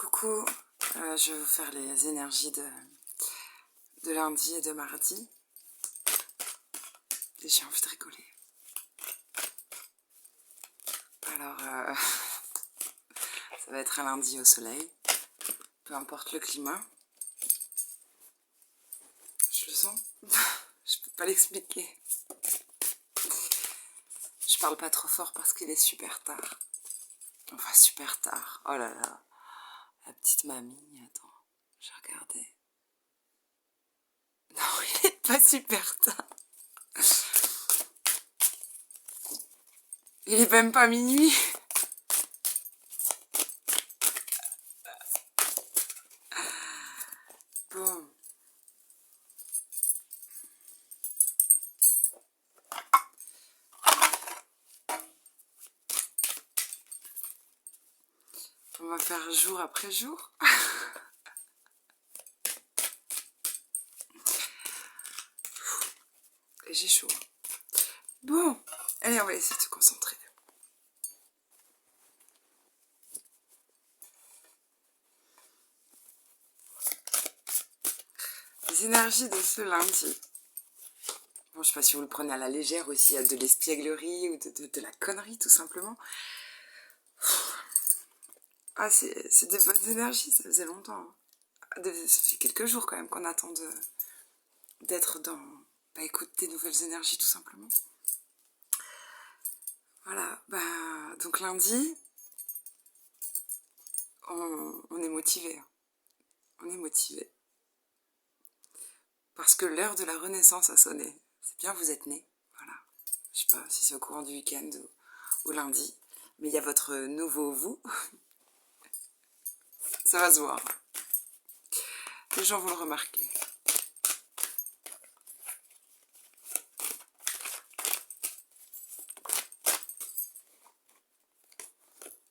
Coucou, je vais vous faire les énergies de lundi et de mardi. Et j'ai envie de rigoler. Alors, ça va être un lundi au soleil, peu importe le climat. Je le sens, je peux pas l'expliquer. Je parle pas trop fort parce qu'il est super tard. Enfin, super tard. Oh là là, la petite mamie, attends, j'ai regardé. Non, il est pas super tard. Il est même pas minuit. Bon. On va faire jour après jour. Et j'ai chaud. Bon, allez, on va essayer de se concentrer. Les énergies de ce lundi. Bon, je sais pas si vous le prenez à la légère aussi, il y a de l'espièglerie ou de la connerie tout simplement. Ah, c'est des bonnes énergies, ça faisait longtemps. Ça fait quelques jours quand même qu'on attend d'être dans, bah écoute, des nouvelles énergies tout simplement. Voilà, bah donc lundi, on est motivé. On est motivé. Parce que l'heure de la renaissance a sonné. C'est bien, vous êtes nés. Voilà. Je sais pas si c'est au courant du week-end ou lundi. Mais il y a votre nouveau vous. Ça va se voir. Les gens vont le remarquer.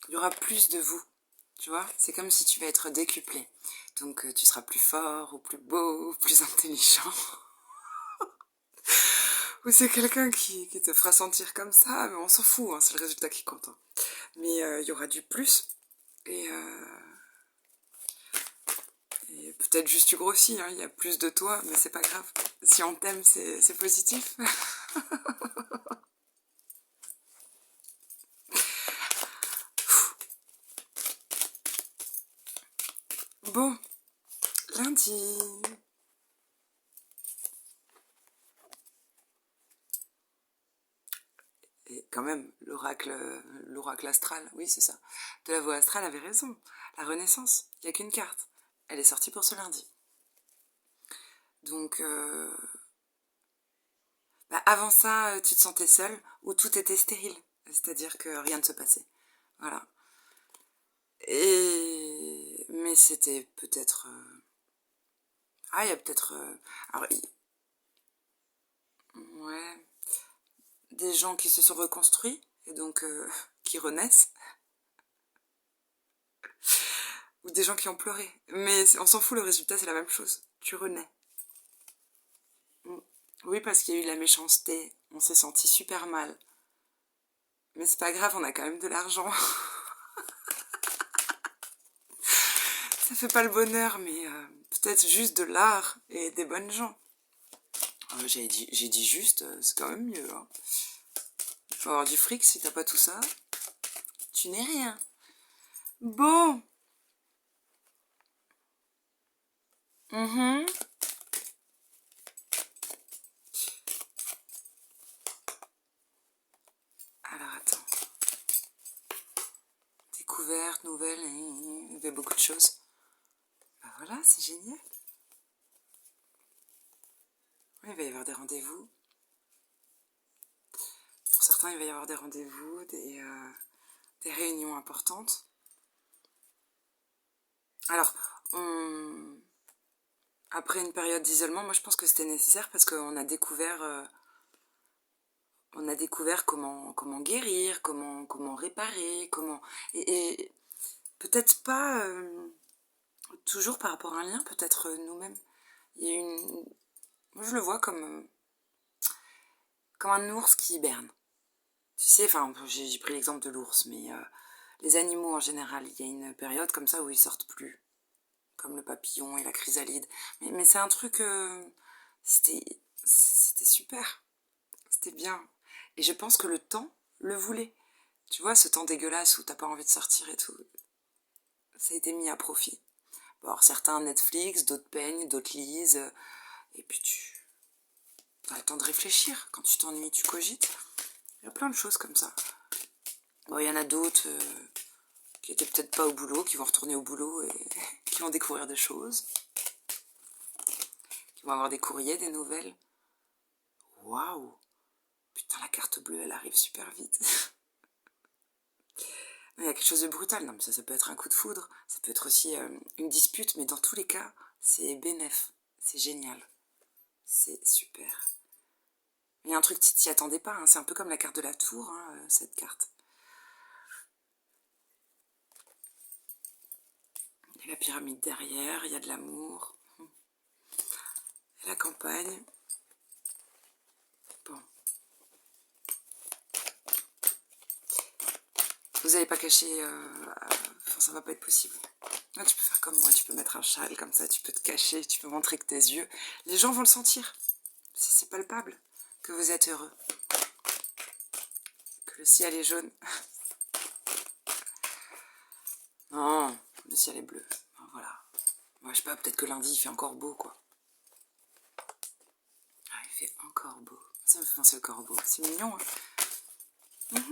Il y aura plus de vous. Tu vois, c'est comme si tu vas être décuplé. Donc tu seras plus fort, ou plus beau, ou plus intelligent. Ou c'est quelqu'un qui te fera sentir comme ça, mais on s'en fout, hein, c'est le résultat qui compte. Hein. Mais il y aura du plus. Et peut-être juste tu grossis, hein, il y a plus de toi, mais c'est pas grave. Si on t'aime, c'est positif. Bon, lundi. Et quand même, l'oracle astral, oui c'est ça, de la voix astrale avait raison. La renaissance, il n'y a qu'une carte. Elle est sortie pour ce lundi. Donc, bah avant ça, tu te sentais seule ou tout était stérile. C'est-à-dire que rien ne se passait. Voilà. Mais c'était peut-être... Ah, il y a peut-être... Alors, ouais... Des gens qui se sont reconstruits et donc qui renaissent. Ou des gens qui ont pleuré. Mais on s'en fout, le résultat c'est la même chose. Tu renais. Oui, parce qu'il y a eu de la méchanceté. On s'est senti super mal. Mais c'est pas grave, on a quand même de l'argent. Ça fait pas le bonheur, mais peut-être juste de l'art et des bonnes gens. J'ai dit juste, c'est quand même mieux. Hein. Il faut avoir du fric, si t'as pas tout ça, tu n'es rien. Bon. Alors attends. Découverte, nouvelle, il y avait beaucoup de choses. Bah voilà, c'est génial. Oui, il va y avoir des rendez-vous. Pour certains, il va y avoir des rendez-vous, des réunions importantes. Alors, après une période d'isolement, moi je pense que c'était nécessaire parce qu'on a découvert, comment guérir, comment réparer, et peut-être pas toujours par rapport à un lien, peut-être nous-mêmes. Il y a moi je le vois comme un ours qui hiberne. Tu sais, enfin, j'ai pris l'exemple de l'ours, mais les animaux en général. Il y a une période comme ça où ils sortent plus, comme le papillon et la chrysalide. Mais c'est un truc, c'était super, c'était bien. Et je pense que le temps le voulait. Tu vois, ce temps dégueulasse où t'as pas envie de sortir et tout, ça a été mis à profit. Bon, alors certains Netflix, d'autres peignent, d'autres lisent, et puis tu as le temps de réfléchir. Quand tu t'ennuies, tu cogites. Il y a plein de choses comme ça. Bon, il y en a d'autres qui étaient peut-être pas au boulot, qui vont retourner au boulot et qui vont découvrir des choses, qui vont avoir des courriers, des nouvelles. Waouh! Putain, la carte bleue, elle arrive super vite. Il y a quelque chose de brutal. Non, mais ça peut être un coup de foudre. Ça peut être aussi une dispute, mais dans tous les cas, c'est bénef. C'est génial. C'est super. Il y a un truc, tu t'y attendais pas. Hein. C'est un peu comme la carte de la tour, hein, cette carte. Il y a la pyramide derrière, il y a de l'amour. Et la campagne. Bon. Vous n'allez pas cacher... Enfin, ça va pas être possible. Là, tu peux faire comme moi, tu peux mettre un châle comme ça, tu peux te cacher, tu peux montrer que tes yeux... Les gens vont le sentir. C'est palpable que vous êtes heureux. Que le ciel est jaune. Non, le ciel est bleu. Voilà. Moi, je sais pas, peut-être que lundi, il fait encore beau, quoi. Ah, il fait encore beau. Ça me fait penser au corbeau. C'est mignon, hein.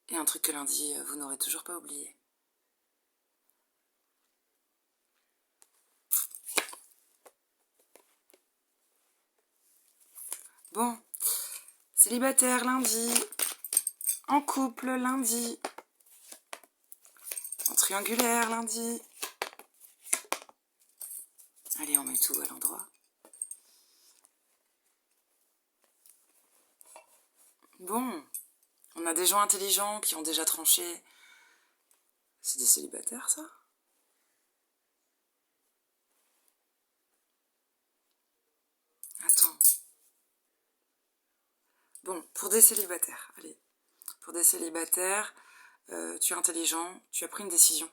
Et un truc que lundi, vous n'aurez toujours pas oublié. Bon, célibataire lundi, en couple lundi, en triangulaire lundi. Allez, on met tout à l'endroit. Bon, on a des gens intelligents qui ont déjà tranché. C'est des célibataires, ça? Attends. Bon, pour des célibataires, allez. Pour des célibataires, tu es intelligent, tu as pris une décision.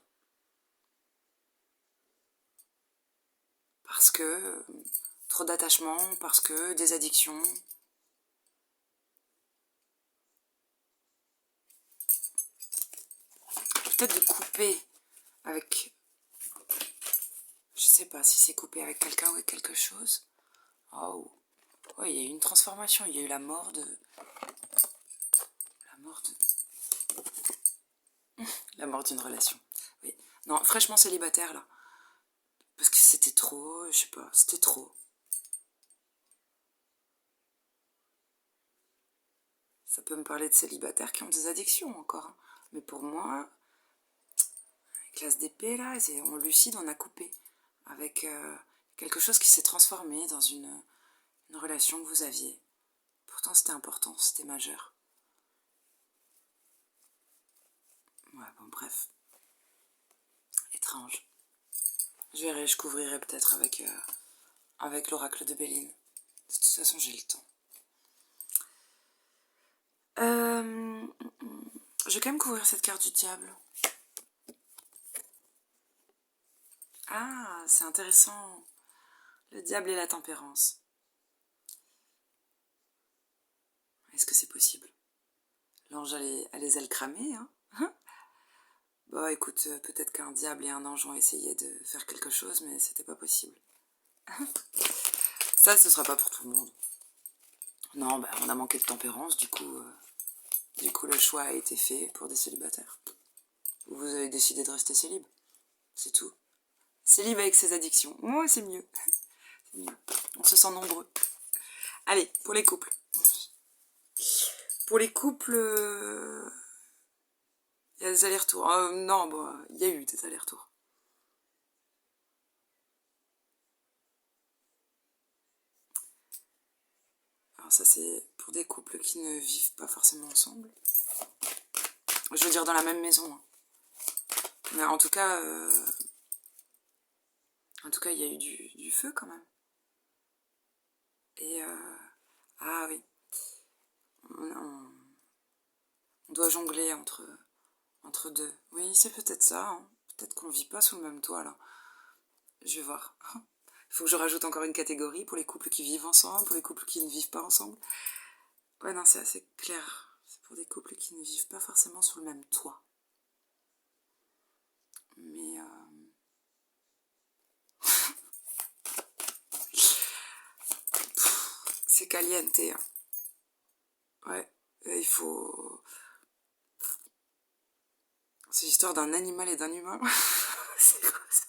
Parce que trop d'attachement, parce que des addictions. Peut-être de couper avec... Je sais pas si c'est couper avec quelqu'un ou avec quelque chose. Oh, ouais, il y a eu une transformation, il y a eu la mort de... La mort d'une relation. Oui. Non, fraîchement célibataire, là. Parce que c'était trop, je sais pas, c'était trop. Ça peut me parler de célibataires qui ont des addictions encore. Hein. Mais pour moi, classe d'épée, là, on lucide, on a coupé. Avec quelque chose qui s'est transformé dans une relation que vous aviez. Pourtant, c'était important, c'était majeur. Ouais, bon, bref. Étrange. Je couvrirai peut-être avec l'oracle de Béline. De toute façon, j'ai le temps. Je vais quand même couvrir cette carte du diable. Ah, c'est intéressant. Le diable et la tempérance. Est-ce que c'est possible? L'ange a les ailes cramées, hein? Bon, écoute, peut-être qu'un diable et un ange ont essayé de faire quelque chose, mais c'était pas possible. Ça, ce sera pas pour tout le monde. Non, bah, on a manqué de tempérance, du coup, le choix a été fait pour des célibataires. Vous avez décidé de rester célib. C'est tout. Célib avec ses addictions. Ouais, c'est mieux. C'est mieux. On se sent nombreux. Allez, pour les couples. Pour les couples, il y a des allers-retours. Non, bon, il y a eu des allers-retours. Alors ça, c'est pour des couples qui ne vivent pas forcément ensemble. Je veux dire dans la même maison. Hein. Mais en tout cas, il y a eu du feu quand même. Et ah oui. on doit jongler entre deux. Oui, c'est peut-être ça. Hein. Peut-être qu'on vit pas sous le même toit, là. Je vais voir. Il faut que je rajoute encore une catégorie pour les couples qui vivent ensemble, pour les couples qui ne vivent pas ensemble. Ouais, non, c'est assez clair. C'est pour des couples qui ne vivent pas forcément sous le même toit. Mais... c'est caliente, hein. Ouais, il faut... C'est l'histoire d'un animal et d'un humain. C'est quoi ça?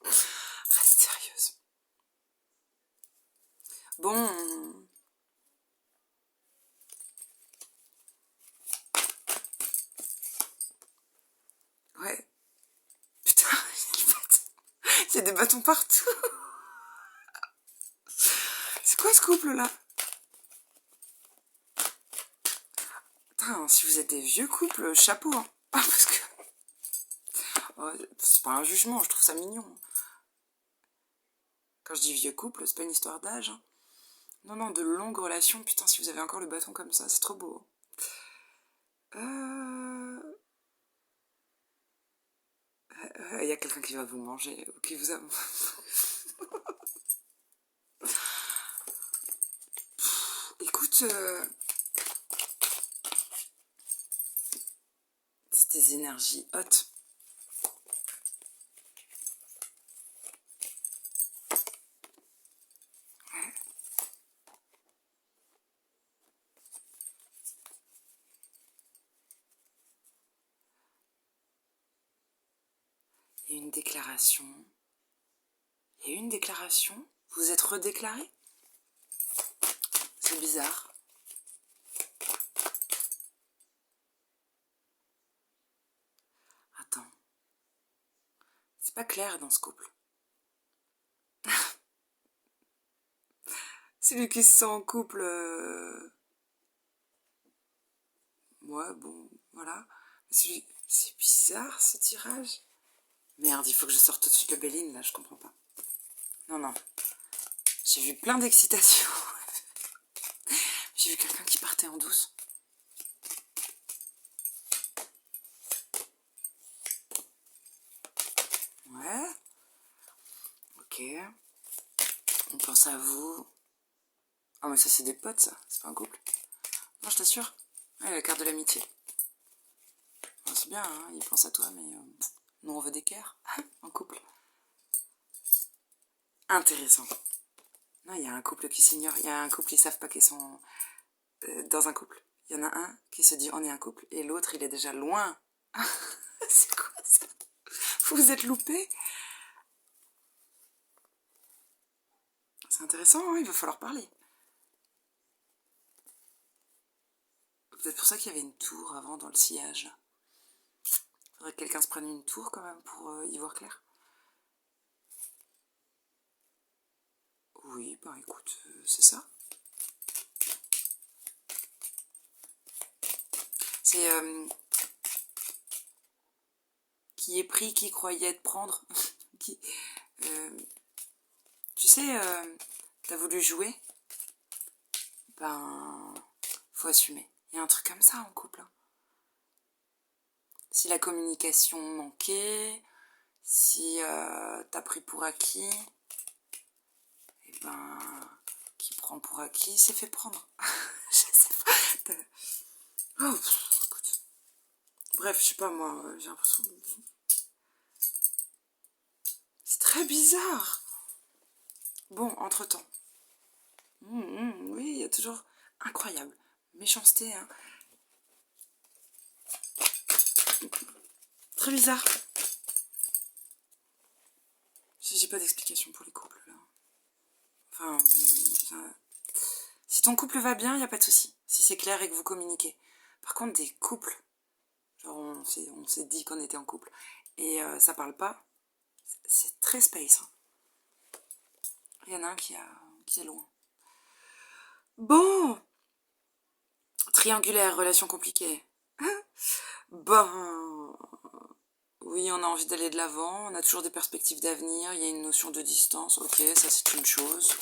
Reste sérieuse. Bon... Ouais. Putain, il y a des bâtons partout. C'est quoi ce couple-là? Putain, si vous êtes des vieux couples, chapeau, hein. Parce que... Oh, c'est pas un jugement, je trouve ça mignon. Quand je dis vieux couple, c'est pas une histoire d'âge. Hein. Non, non, de longues relations. Putain, si vous avez encore le bâton comme ça, c'est trop beau. Il y a quelqu'un qui va vous manger, ou qui vous a... Écoute, c'est des énergies hautes. Ouais. Il y a une déclaration. Il y a une déclaration. Vous êtes redéclaré? C'est bizarre. Attends. C'est pas clair dans ce couple. Celui qui se sent en couple... Ouais, bon, voilà. C'est bizarre, ce tirage. Merde, il faut que je sorte tout de suite le Béline, là, je comprends pas. Non, non. J'ai vu plein d'excitation. J'ai vu quelqu'un qui partait en douce. Ouais. Ok. On pense à vous. Ah, mais ça, c'est des potes, ça. C'est pas un couple. Non, je t'assure. Ouais, la carte de l'amitié. Bon, c'est bien, hein, ils pensent à toi, mais nous, on veut d'équerre en couple. Intéressant. Non, il y a un couple qui s'ignore. Il y a un couple, ils savent pas qu'ils sont dans un couple. Il y en a un qui se dit on est un couple et l'autre, il est déjà loin. C'est quoi ça? Vous vous êtes loupé? C'est intéressant, hein, il va falloir parler. Peut-être pour ça qu'il y avait une tour avant dans le sillage. Là. Faudrait que quelqu'un se prenne une tour quand même pour y voir clair. Oui, bah écoute, c'est ça. C'est qui est pris, qui croyait te prendre. qui, tu sais, t'as voulu jouer, ben faut assumer. Il y a un truc comme ça en couple. Hein. Si la communication manquait, si t'as pris pour acquis, et ben qui prend pour acquis s'est fait prendre. Je sais pas. Oh, écoute. Bref, je sais pas moi, j'ai l'impression. C'est très bizarre. Bon, entre-temps. Oui, il y a toujours incroyable. Méchanceté, hein. Très bizarre. J'ai pas d'explication pour les couples là. Enfin, si ton couple va bien, y a pas de souci. Si c'est clair et que vous communiquez. Par contre, des couples, genre on s'est dit qu'on était en couple et ça parle pas, c'est très space. Hein. Il y en a un qui est loin. Bon, triangulaire, relation compliquée. Ben, oui, on a envie d'aller de l'avant, on a toujours des perspectives d'avenir, il y a une notion de distance, ok, ça c'est une chose.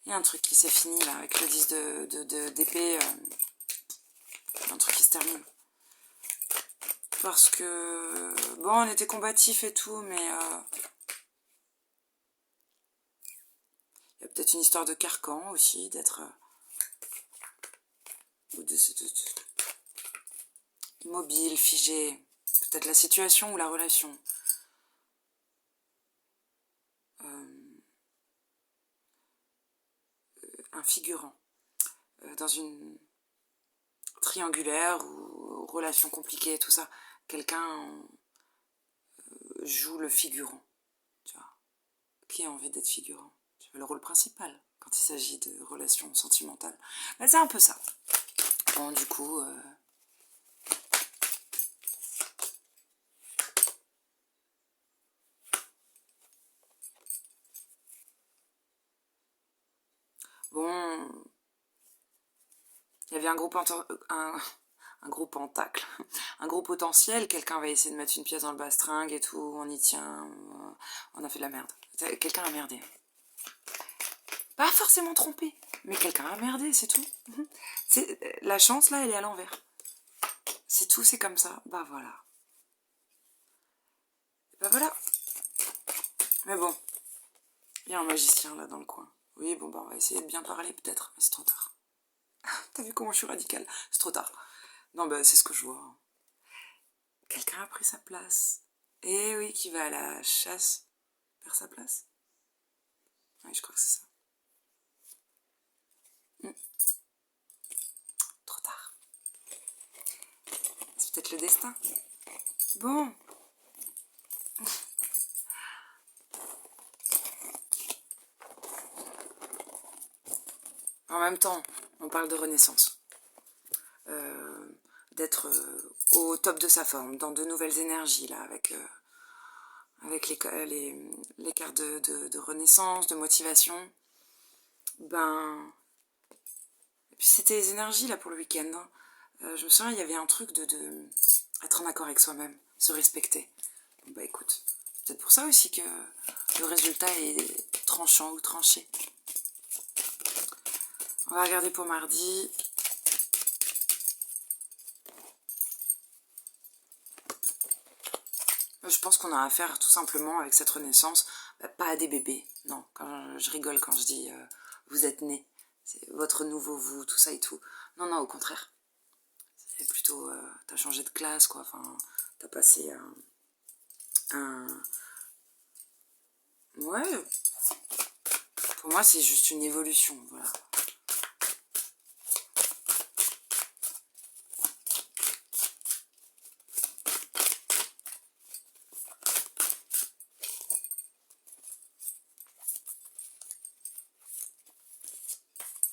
Il y a un truc qui s'est fini là, avec le 10 d'épée. Un truc qui se termine. Parce que... Bon, on était combatifs et tout, mais... il y a peut-être une histoire de carcan aussi, d'être... immobile, figé. Peut-être la situation ou la relation. Un figurant. Dans une triangulaire ou relation compliquée, tout ça. Quelqu'un joue le figurant. Tu vois. Qui a envie d'être figurant? Tu veux le rôle principal quand il s'agit de relations sentimentales. Ben, c'est un peu ça. Bon, du coup... Bon... Il y avait un gros pentacle, un gros potentiel, quelqu'un va essayer de mettre une pièce dans le bastringue et tout, on y tient, on a fait de la merde. Quelqu'un a merdé. Pas forcément trompé, mais quelqu'un a merdé, c'est tout. La chance, là, elle est à l'envers. C'est tout, c'est comme ça. Bah voilà. Bah voilà. Mais bon, il y a un magicien là dans le coin. Oui, bon, bah on va essayer de bien parler peut-être, mais c'est trop tard. T'as vu comment je suis radicale? C'est trop tard. Non, bah c'est ce que je vois. Quelqu'un a pris sa place. Eh oui, qui va à la chasse perd sa place. Oui, je crois que c'est ça. Trop tard. C'est peut-être le destin. Bon. En même temps, on parle de renaissance. D'être au top de sa forme, dans de nouvelles énergies, là, avec les cartes de renaissance, de motivation. Ben... Et puis c'était les énergies, là, pour le week-end. Hein. Je me souviens, il y avait un truc de être en accord avec soi-même, se respecter. Bon, bah écoute, c'est peut-être pour ça aussi que le résultat est tranchant ou tranché. On va regarder pour mardi. Je pense qu'on a affaire tout simplement avec cette renaissance, pas à des bébés, non, je rigole quand je dis vous êtes nés, c'est votre nouveau vous, tout ça et tout. Non, non, au contraire. C'est plutôt, t'as changé de classe, quoi, enfin, t'as passé un... Ouais, pour moi c'est juste une évolution, voilà.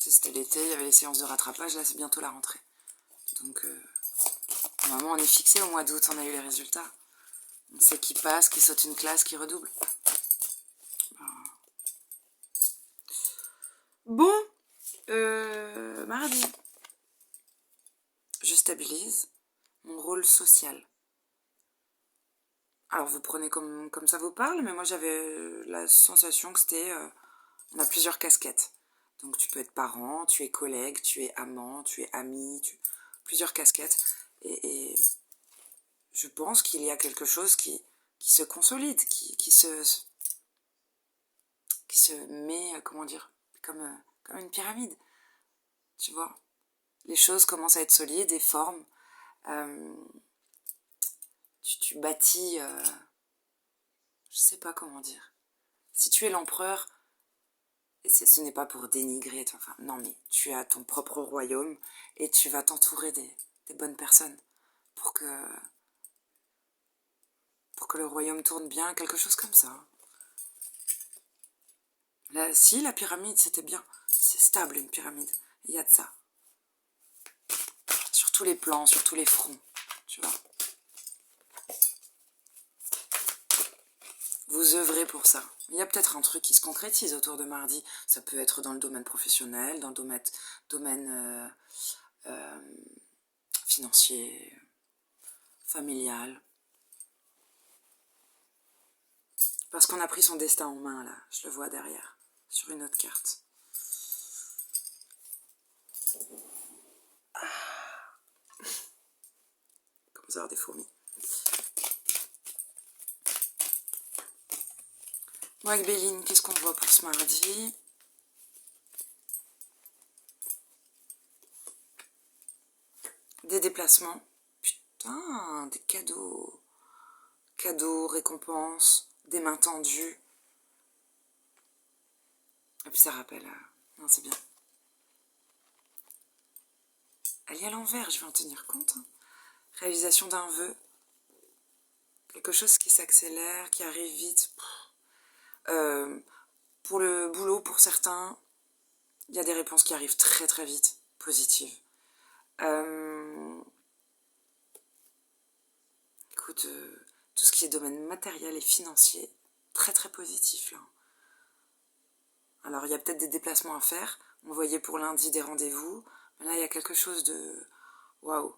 C'était l'été, il y avait les séances de rattrapage, là c'est bientôt la rentrée. Donc, normalement on est fixé au mois d'août, on a eu les résultats. On sait qui passe, qui saute une classe, qui redouble. Bon, mardi, je stabilise mon rôle social. Alors vous prenez comme ça vous parle, mais moi j'avais la sensation que c'était... on a plusieurs casquettes. Donc tu peux être parent, tu es collègue, tu es amant, tu es ami, plusieurs casquettes. Et je pense qu'il y a quelque chose qui se consolide, qui se met, comment dire, comme une pyramide. Tu vois, les choses commencent à être solides et forment. Tu bâtis... je sais pas comment dire. Si tu es l'empereur, ce n'est pas pour dénigrer, enfin, non, mais tu as ton propre royaume et tu vas t'entourer des bonnes personnes pour que le royaume tourne bien, quelque chose comme ça. Là, si, la pyramide, c'était bien. C'est stable, une pyramide. Il y a de ça. Sur tous les plans, sur tous les fronts, tu vois. Vous œuvrez pour ça. Il y a peut-être un truc qui se concrétise autour de mardi. Ça peut être dans le domaine professionnel, dans le domaine financier, familial. Parce qu'on a pris son destin en main, là. Je le vois derrière, sur une autre carte. bizarre des fourmis. Bon, avec Béline, qu'est-ce qu'on voit pour ce mardi? Des déplacements. Putain, des cadeaux. Cadeaux, récompenses, des mains tendues. Et puis ça rappelle... Non, c'est bien. Elle est à l'envers, je vais en tenir compte. Hein. Réalisation d'un vœu. Quelque chose qui s'accélère, qui arrive vite. Pour le boulot, pour certains, il y a des réponses qui arrivent très très vite, positives. Écoute, tout ce qui est domaine matériel et financier, très très positif là. Alors il y a peut-être des déplacements à faire. On voyait pour lundi des rendez-vous. Mais là il y a quelque chose de... Waouh.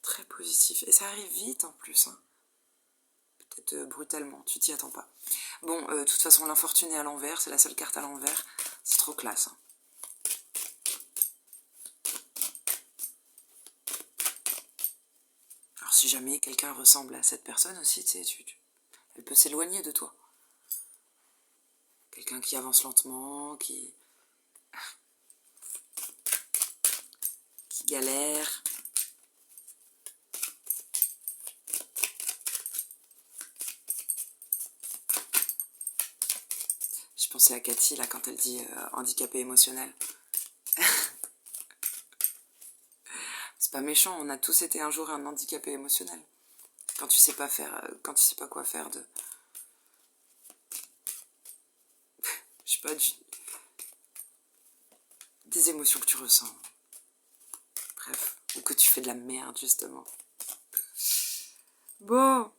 Très positif. Et ça arrive vite en plus. Hein. Peut-être brutalement, tu t'y attends pas. Bon, de toute façon l'infortuné à l'envers, c'est la seule carte à l'envers. C'est trop classe. Hein. Alors si jamais quelqu'un ressemble à cette personne aussi, tu sais, elle peut s'éloigner de toi. Quelqu'un qui avance lentement, qui galère. Je pensais à Cathy là quand elle dit handicapé émotionnel. C'est pas méchant, on a tous été un jour un handicapé émotionnel. Quand tu sais pas faire, quand tu sais pas quoi faire de... Je sais pas, des émotions que tu ressens. Bref, ou que tu fais de la merde justement. Bon.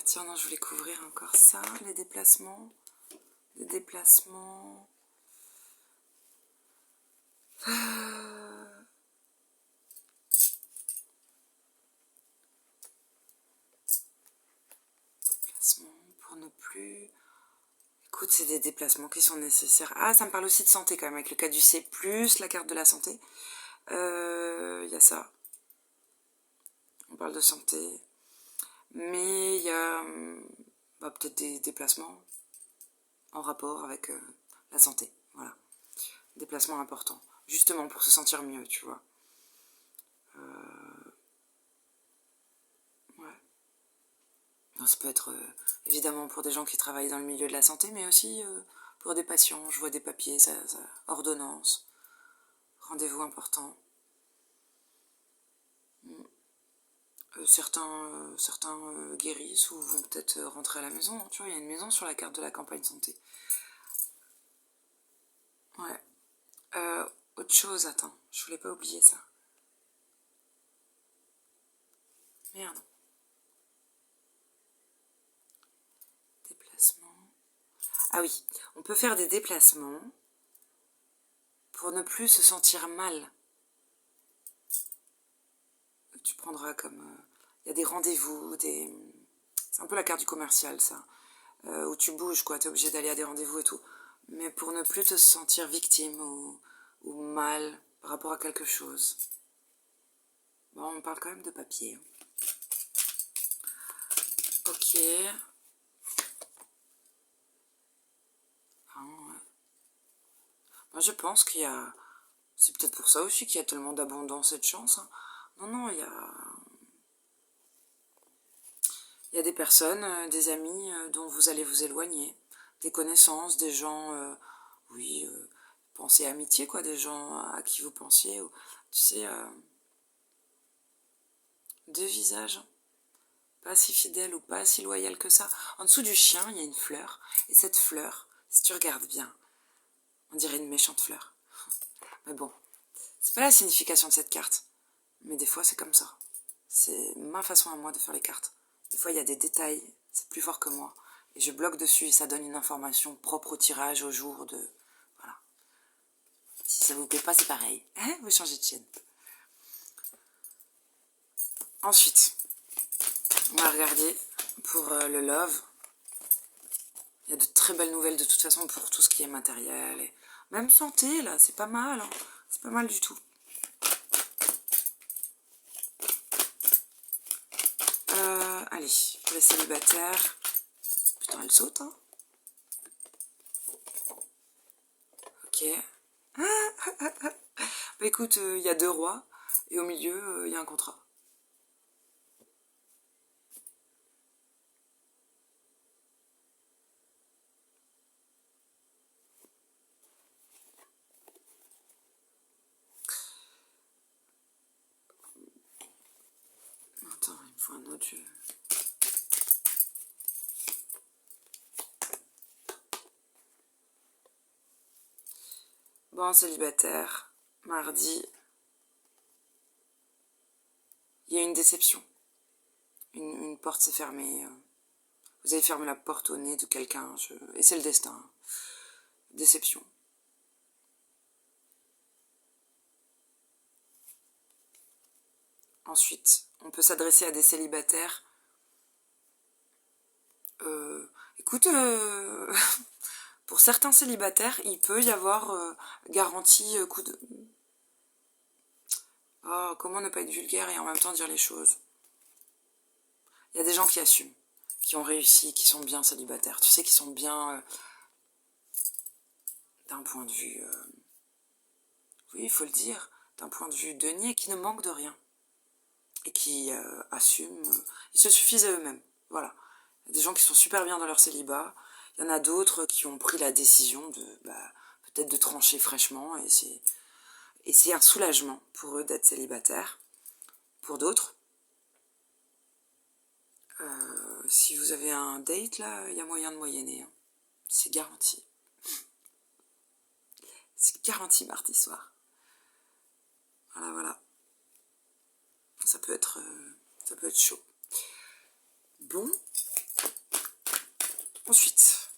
Tiens, non, je voulais couvrir encore ça, les déplacements. Les déplacements... Déplacements pour ne plus... Écoute, c'est des déplacements qui sont nécessaires. Ah, ça me parle aussi de santé quand même, avec le caducée plus la carte de la santé. Y a ça. On parle de santé. Mais il y a peut-être des déplacements en rapport avec la santé. Voilà. Déplacements importants. Justement pour se sentir mieux, tu vois. Ouais. Non, ça peut être évidemment pour des gens qui travaillent dans le milieu de la santé, mais aussi pour des patients. Je vois des papiers, ordonnance, rendez-vous important. Certains guérissent ou vont peut-être rentrer à la maison. Hein. Tu vois, il y a une maison sur la carte de la campagne santé. Ouais. Autre chose, attends, je voulais pas oublier ça. Merde. Déplacement. Ah oui, on peut faire des déplacements pour ne plus se sentir mal. Tu prendras comme... Il y a des rendez-vous, des... C'est un peu la carte du commercial, ça. Où tu bouges, quoi. T'es obligé d'aller à des rendez-vous et tout. Mais pour ne plus te sentir victime ou mal par rapport à quelque chose. Bon, on parle quand même de papier. Ok. Ah, ouais. Moi, je pense qu'il y a... C'est peut-être pour ça aussi qu'il y a tellement d'abondance et de chance. Hein. Non, il y a... Il y a des personnes, des amis dont vous allez vous éloigner. Des connaissances, des gens... oui, pensez amitié, quoi. Des gens à qui vous pensiez. Ou, tu sais... deux visages. Pas si fidèles ou pas si loyaux que ça. En dessous du chien, il y a une fleur. Et cette fleur, si tu regardes bien, on dirait une méchante fleur. Mais bon, c'est pas la signification de cette carte. Mais des fois, c'est comme ça. C'est ma façon à moi de faire les cartes. Des fois, il y a des détails, c'est plus fort que moi. Et je bloque dessus et ça donne une information propre au tirage, au jour de... Voilà. Si ça vous plaît pas, c'est pareil. Hein, vous changez de chaîne. Ensuite, on va regarder pour le love. Il y a de très belles nouvelles de toute façon pour tout ce qui est matériel. Et même santé, là, c'est pas mal. Hein. C'est pas mal du tout. Allez, pour les célibataires. Putain, elle saute, hein. Ok. Bah écoute, il y a 2 rois, et au milieu, il y a un contrat. Attends, il me faut un autre jeu. Bon, célibataire, mardi, il y a une déception. Une porte s'est fermée. Vous avez fermé la porte au nez de quelqu'un, et c'est le destin. Déception. Ensuite, on peut s'adresser à des célibataires. Écoute, pour certains célibataires, il peut y avoir garantie coup de... Oh, comment ne pas être vulgaire et en même temps dire les choses. Il y a des gens qui assument, qui ont réussi, qui sont bien célibataires. Tu sais, qui sont bien d'un point de vue... oui, il faut le dire, d'un point de vue denier, qui ne manquent de rien. Et qui assument... ils se suffisent à eux-mêmes. Voilà. Il y a des gens qui sont super bien dans leur célibat. Il y en a d'autres qui ont pris la décision de... peut-être de trancher fraîchement. Et c'est un soulagement pour eux d'être célibataires. Pour d'autres, si vous avez un date, là, il y a moyen de moyenner. Hein. C'est garanti. C'est garanti mardi soir. Voilà, voilà. Ça peut être chaud. Bon. Ensuite.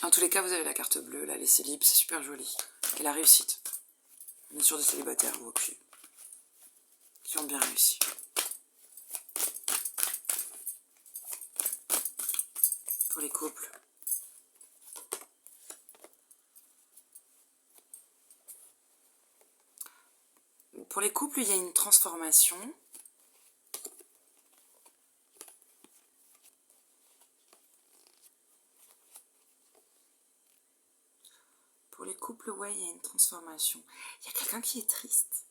Dans tous les cas, vous avez la carte bleue, là, les célibes, c'est super joli. Et la réussite. Bien sûr, des célibataires ou qui ont bien réussi. Pour les couples. Pour les couples, il y a une transformation. Pour les couples, ouais, il y a une transformation. Il y a quelqu'un qui est triste.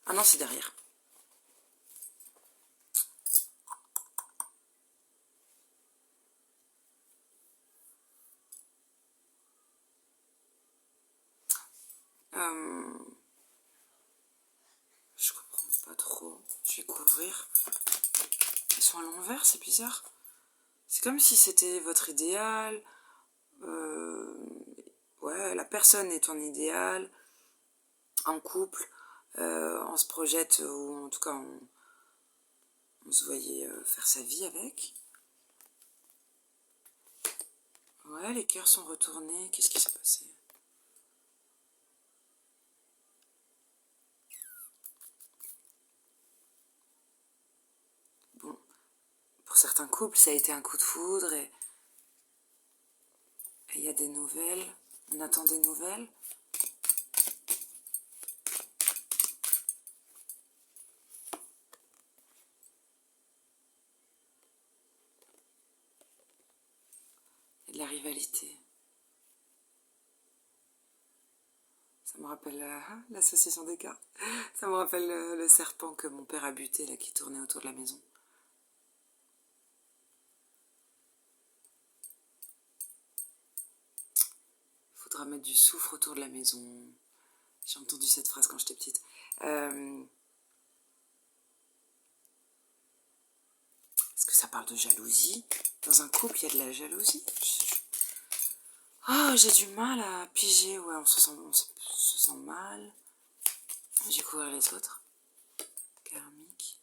Ah non, c'est derrière. Je comprends pas trop. Je vais couvrir. Ils sont à l'envers, c'est bizarre. C'est comme si c'était votre idéal. Ouais, la personne est ton idéal. En couple, on se projette, ou en tout cas, on se voyait faire sa vie avec. Ouais, les cœurs sont retournés. Qu'est-ce qui s'est passé ? Bon, pour certains couples, ça a été un coup de foudre et il y a des nouvelles. On attend des nouvelles. Il y a de la rivalité. Ça me rappelle l'association des cartes. Ça me rappelle le serpent que mon père a buté, là, qui tournait autour de la maison. Il faudra mettre du soufre autour de la maison. J'ai entendu cette phrase quand j'étais petite. Est-ce que ça parle de jalousie ? Dans un couple, il y a de la jalousie. Oh, j'ai du mal à piger. Ouais, on se sent mal. Je vais couvrir les autres. Karmique.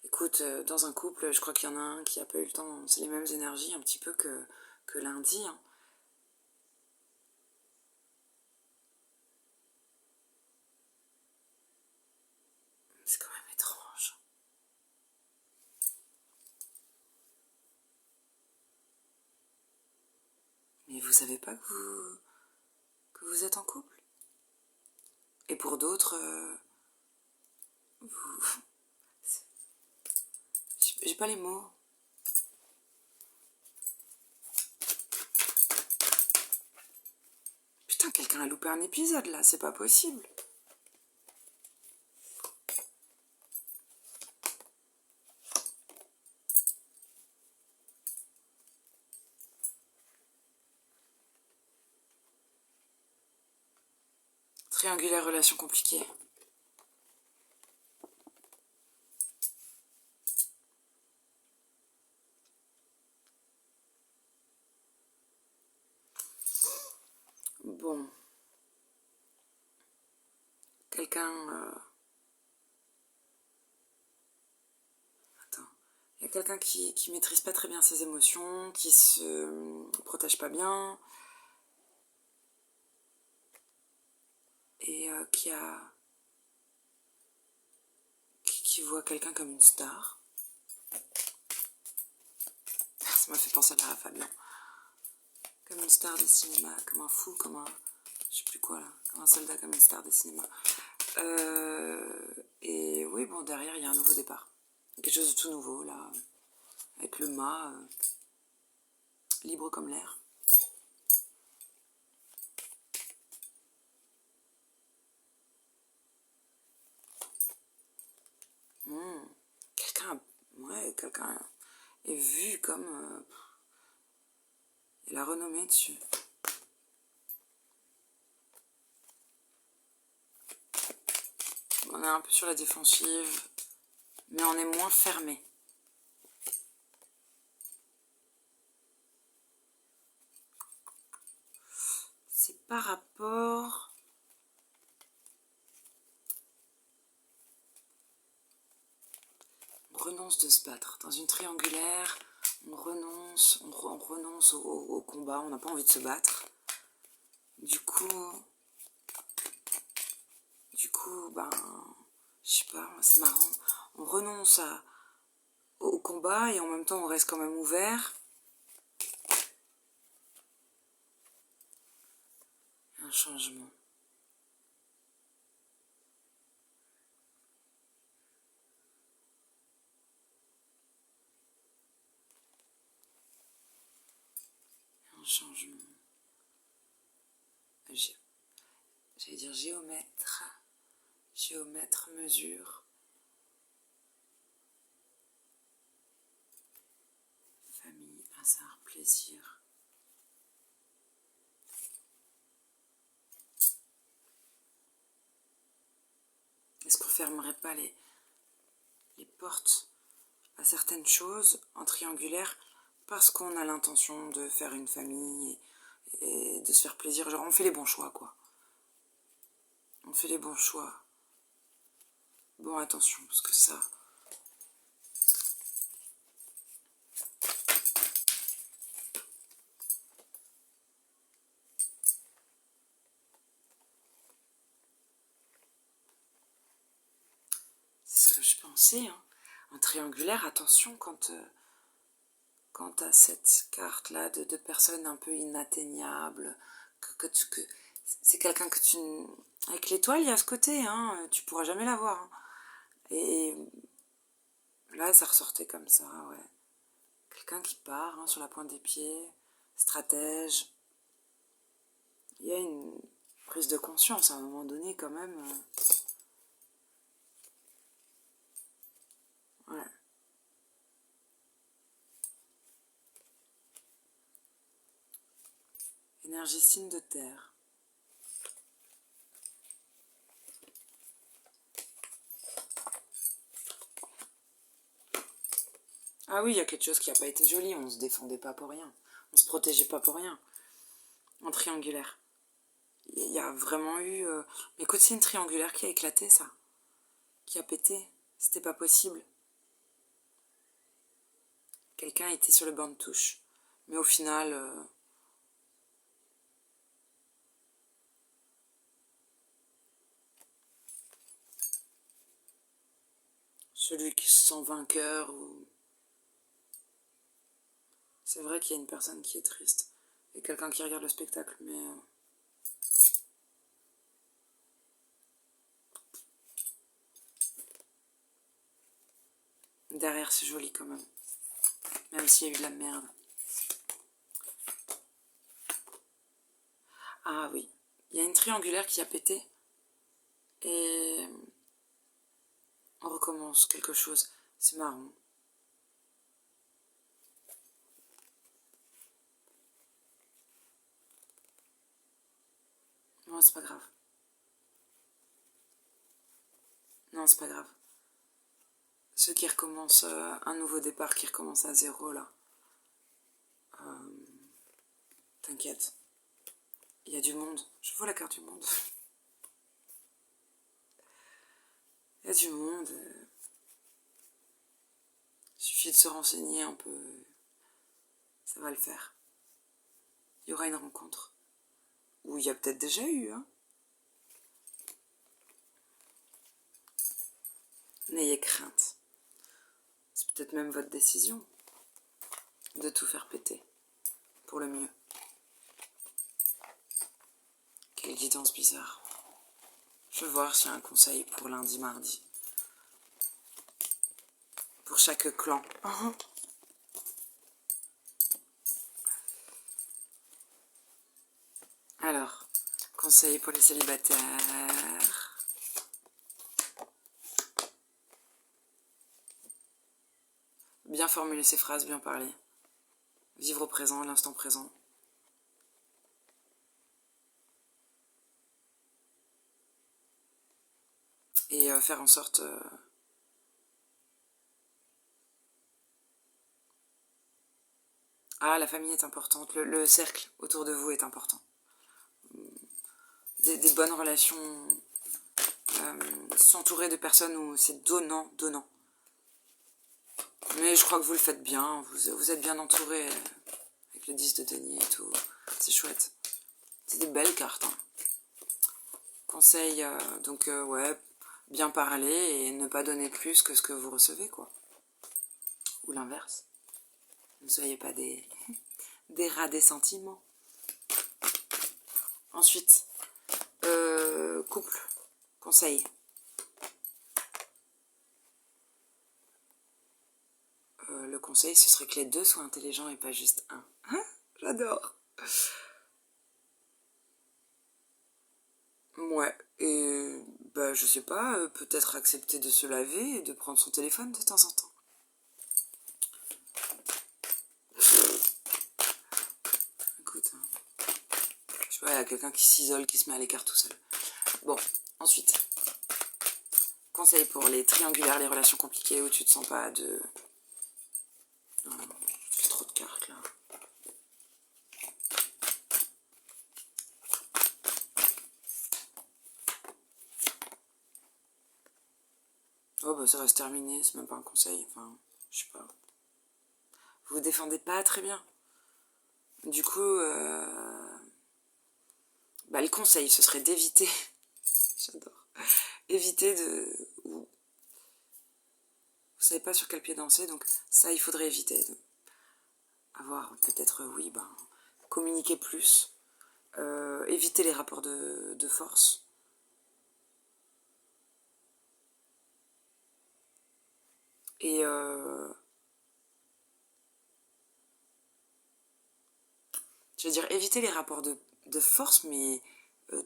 Écoute, dans un couple, je crois qu'il y en a un qui a pas eu le temps. C'est les mêmes énergies un petit peu que lundi. Hein. C'est quand même étrange. Mais vous savez pas que vous êtes en couple. Et pour d'autres, j'ai pas les mots. Putain, quelqu'un a loupé un épisode là, c'est pas possible. Triangulaire, relation compliquée. Bon. Quelqu'un... Attends. Il y a quelqu'un qui maîtrise pas très bien ses émotions, qui se protège pas bien. Et qui voit quelqu'un comme une star. Ça m'a fait penser à Lara Fabian. Comme une star de cinéma, comme un fou, comme un... Je sais plus quoi là, comme un soldat, comme une star de cinéma. Et oui, bon, derrière, il y a un nouveau départ. Quelque chose de tout nouveau, là. Avec le mât, libre comme l'air. Quelqu'un est vu comme... il y a la renommée dessus. On est un peu sur la défensive, mais on est moins fermé. C'est par rapport... On renonce de se battre. Dans une triangulaire, on renonce au combat, on n'a pas envie de se battre. Du coup, ben, je sais pas, c'est marrant. On renonce au combat et en même temps on reste quand même ouvert. Un changement. Un changement. J'allais dire géomètre. Géomètre mesure. Famille, hasard, plaisir. Est-ce qu'on fermerait pas les portes à certaines choses en triangulaire parce qu'on a l'intention de faire une famille et de se faire plaisir. Genre on fait les bons choix quoi. On fait les bons choix. Bon attention parce que ça... C'est ce que je pensais. Hein. En triangulaire, attention quand t'as cette carte-là de deux personnes un peu inatteignables, que c'est quelqu'un que tu... Avec l'étoile, il y a ce côté, hein, tu pourras jamais la voir. Hein. Et là, ça ressortait comme ça, ouais. Quelqu'un qui part hein, sur la pointe des pieds, stratège. Il y a une prise de conscience à un moment donné quand même. Ouais. Énergie signe de terre. Ah oui, il y a quelque chose qui n'a pas été joli, on se défendait pas pour rien. On se protégeait pas pour rien. En triangulaire. Il y a vraiment eu... Mais écoute, c'est une triangulaire qui a éclaté, ça. Qui a pété. C'était pas possible. Quelqu'un était sur le banc de touche. Mais au final... celui qui se sent vainqueur ou... C'est vrai qu'il y a une personne qui est triste. Et quelqu'un qui regarde le spectacle, mais... Derrière, c'est joli quand même. Même s'il y a eu de la merde. Ah oui. Il y a une triangulaire qui a pété. Et on recommence quelque chose. C'est marrant. Non, c'est pas grave. Non, c'est pas grave. Ceux qui recommencent un nouveau départ, qui recommence à 0 là. T'inquiète. Il y a du monde. Je vois la carte du monde. Il y a du monde. Il suffit de se renseigner un peu. Ça va le faire. Il y aura une rencontre. Ou il y a peut-être déjà eu, hein. N'ayez crainte. C'est peut-être même votre décision de tout faire péter. Pour le mieux. Quelle guidance bizarre. Je vais voir s'il y a un conseil pour lundi, mardi. Pour chaque clan. Alors, conseil pour les célibataires. Bien formuler ses phrases, bien parler. Vivre au présent, à l'instant présent. Et faire en sorte... Ah, la famille est importante. Le cercle autour de vous est important. Des bonnes relations. S'entourer de personnes où c'est donnant, donnant. Mais je crois que vous le faites bien. Vous êtes bien entouré avec le 10 de denier et tout. C'est chouette. C'est des belles cartes. Hein. Conseil, donc ouais, bien parler et ne pas donner plus que ce que vous recevez, quoi. Ou l'inverse. Ne soyez pas des rats des sentiments. Ensuite, couple, conseil. Le conseil, ce serait que les deux soient intelligents et pas juste un. Hein? J'adore. Ouais, et bah je sais pas, peut-être accepter de se laver et de prendre son téléphone de temps en temps. Écoute, hein. Je sais pas, il y a quelqu'un qui s'isole, qui se met à l'écart tout seul. Bon, ensuite, conseil pour les triangulaires, les relations compliquées où tu te sens pas de... Oh, je fais trop de cartes là. Oh bah ça va se terminer, c'est même pas un conseil, enfin, je sais pas. Vous vous défendez pas très bien. Du coup, bah le conseil, ce serait d'éviter, j'adore, éviter de... Vous savez pas sur quel pied danser, donc ça il faudrait éviter. Avoir peut-être, oui, ben, communiquer plus, éviter les rapports de force. Et je veux dire, éviter les rapports de force, mais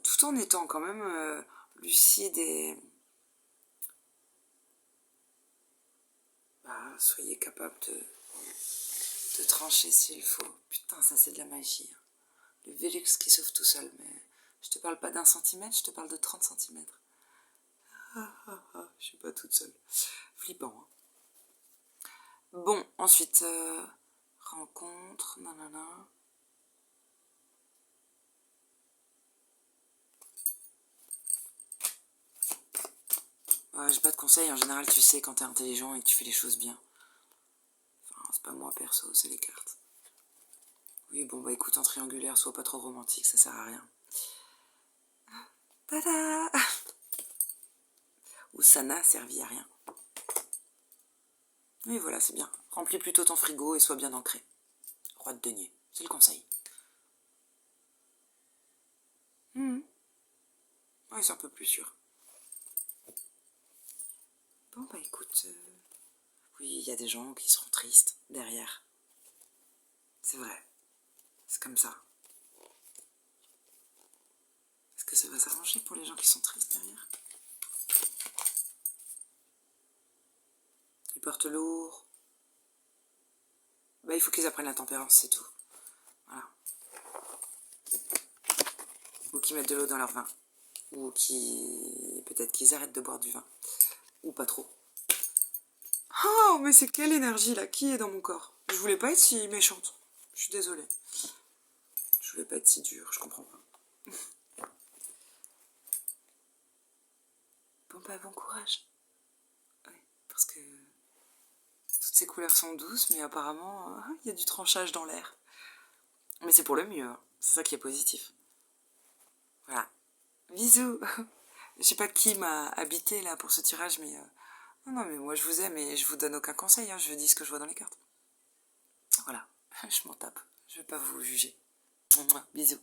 tout en étant quand même lucide et... Bah, soyez capable de trancher s'il faut. Putain, ça c'est de la magie. Hein. Le Vélux qui sauve tout seul, mais je te parle pas d'1 centimètre, je te parle de 30 centimètres. Je suis pas toute seule. Flippant, hein. Bon, ensuite, rencontre, nanana. Ouais, j'ai pas de conseils, en général tu sais quand t'es intelligent et que tu fais les choses bien. Enfin, c'est pas moi perso, c'est les cartes. Oui, bon bah écoute, en triangulaire, sois pas trop romantique, ça sert à rien. Tada! Ou ça n'a servi à rien. Oui, voilà, c'est bien. Remplis plutôt ton frigo et sois bien ancré. Roi de denier, c'est le conseil. Oui, c'est un peu plus sûr. Bon bah écoute, Oui, il y a des gens qui seront tristes derrière. C'est vrai. C'est comme ça. Est-ce que ça va s'arranger pour les gens qui sont tristes derrière? Ils portent lourd. Bah, il faut qu'ils apprennent la tempérance, c'est tout. Voilà. Ou qu'ils mettent de l'eau dans leur vin. Ou peut-être qu'ils arrêtent de boire du vin. Ou pas trop. Oh, mais c'est quelle énergie là? Qui est dans mon corps? Je voulais pas être si méchante. Je suis désolée. Je voulais pas être si dure, je comprends pas. Bon bah bon courage. Ouais, parce que toutes ces couleurs sont douces, mais apparemment, il y a du tranchage dans l'air. Mais c'est pour le mieux, hein. C'est ça qui est positif. Voilà. Bisous. Je sais pas qui m'a habité là pour ce tirage, mais... Non, mais moi je vous aime et je vous donne aucun conseil, hein. Je dis ce que je vois dans les cartes. Voilà. Je m'en tape. Je vais pas vous juger. Bisous.